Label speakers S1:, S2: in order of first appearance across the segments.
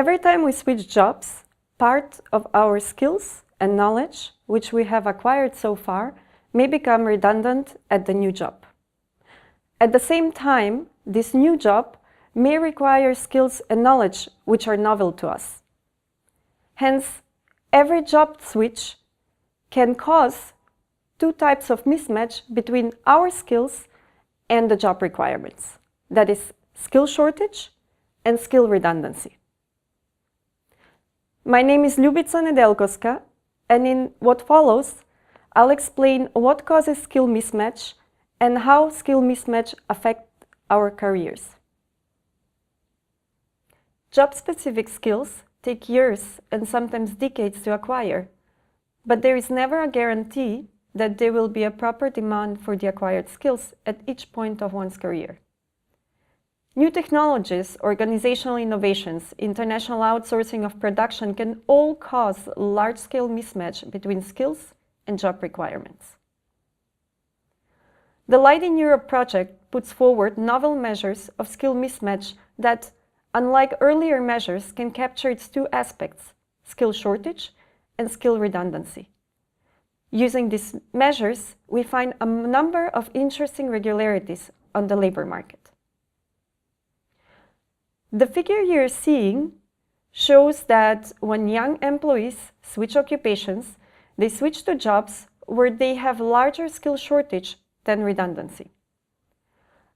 S1: Every time we switch jobs, part of our skills and knowledge, which we have acquired so far, may become redundant at the new job. At the same time, this new job may require skills and knowledge which are novel to us. Hence, every job switch can cause two types of mismatch between our skills and the job requirements. That is, skill shortage and skill redundancy. My name is Ljubica Nedeljkovska, and in what follows, I'll explain what causes skill mismatch and how skill mismatch affect our careers. Job-specific skills take years and sometimes decades to acquire, but there is never a guarantee that there will be a proper demand for the acquired skills at each point of one's career. New technologies, organizational innovations, international outsourcing of production can all cause large-scale mismatch between skills and job requirements. The Light in Europe project puts forward novel measures of skill mismatch that, unlike earlier measures, can capture its two aspects, skill shortage and skill redundancy. Using these measures, we find a number of interesting regularities on the labor market. The figure you're seeing shows that when young employees switch occupations, they switch to jobs where they have larger skill shortage than redundancy.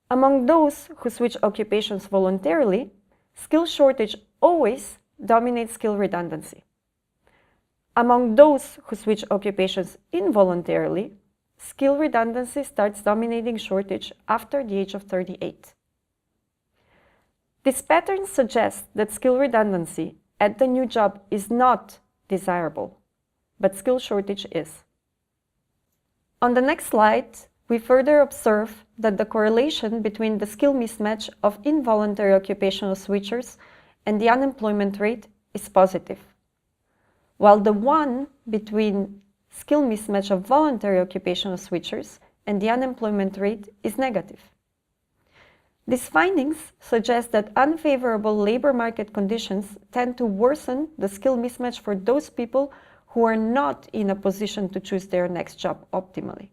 S1: Among those who switch occupations voluntarily, skill shortage always dominates skill redundancy. Among those who switch occupations involuntarily, skill redundancy starts dominating shortage after the age of 38. This pattern suggests that skill redundancy at the new job is not desirable, but skill shortage is. On the next slide, we further observe that the correlation between the skill mismatch of involuntary occupational switchers and the unemployment rate is positive, while the one between skill mismatch of voluntary occupational switchers and the unemployment rate is negative. These findings suggest that unfavorable labor market conditions tend to worsen the skill mismatch for those people who are not in a position to choose their next job optimally.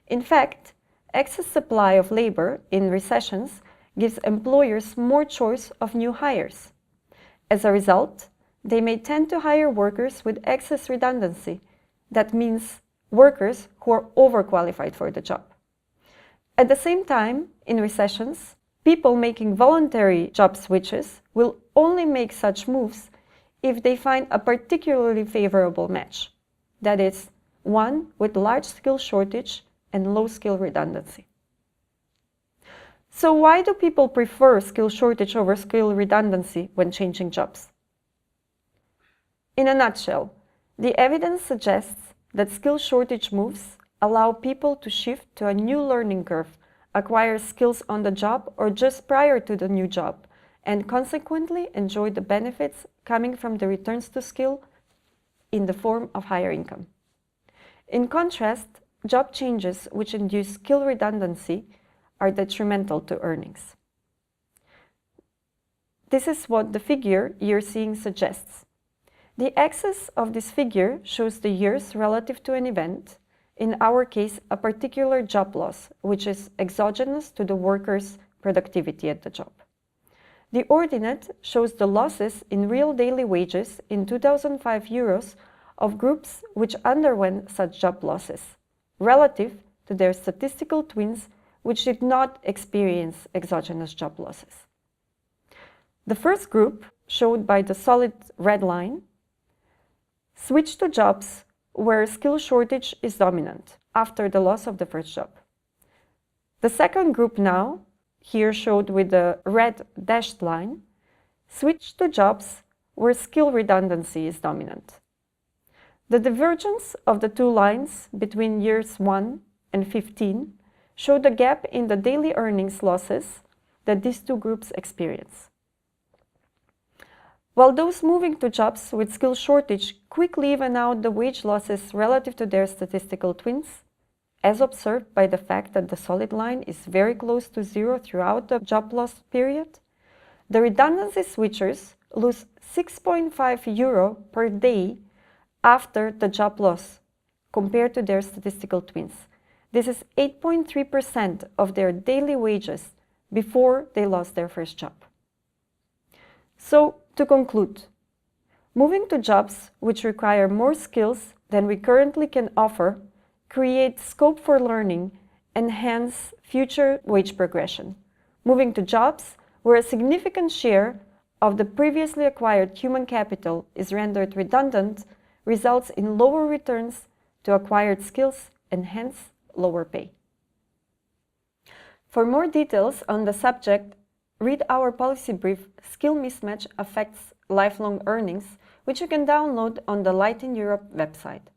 S1: In fact, excess supply of labor in recessions gives employers more choice of new hires. As a result, they may tend to hire workers with excess redundancy. That means workers who are overqualified for the job. At the same time, in recessions, people making voluntary job switches will only make such moves if they find a particularly favorable match, that is, one with large skill shortage and low skill redundancy. So why do people prefer skill shortage over skill redundancy when changing jobs? In a nutshell, the evidence suggests that skill shortage moves allow people to shift to a new learning curve, acquire skills on the job or just prior to the new job, and consequently enjoy the benefits coming from the returns to skill in the form of higher income. In contrast, job changes which induce skill redundancy are detrimental to earnings. This is what the figure you're seeing suggests. The axis of this figure shows the years relative to an event, in our case, a particular job loss, which is exogenous to the worker's productivity at the job. The ordinate shows the losses in real daily wages in 2005 euros of groups which underwent such job losses, relative to their statistical twins which did not experience exogenous job losses. The first group, showed by the solid red line, switched to jobs where skill shortage is dominant after the loss of the first job. The second group now, here showed with the red dashed line, switched to jobs where skill redundancy is dominant. The divergence of the two lines between years 1 and 15 show the gap in the daily earnings losses that these two groups experience. While those moving to jobs with skill shortage quickly even out the wage losses relative to their statistical twins, as observed by the fact that the solid line is very close to zero throughout the job loss period, the redundancy switchers lose €6.5 per day after the job loss, compared to their statistical twins. This is 8.3% of their daily wages before they lost their first job. So, to conclude, moving to jobs which require more skills than we currently can offer creates scope for learning and hence future wage progression. Moving to jobs where a significant share of the previously acquired human capital is rendered redundant results in lower returns to acquired skills and hence lower pay. For more details on the subject, read our policy brief, Skill Mismatch Affects Lifelong Earnings, which you can download on the Light in Europe website.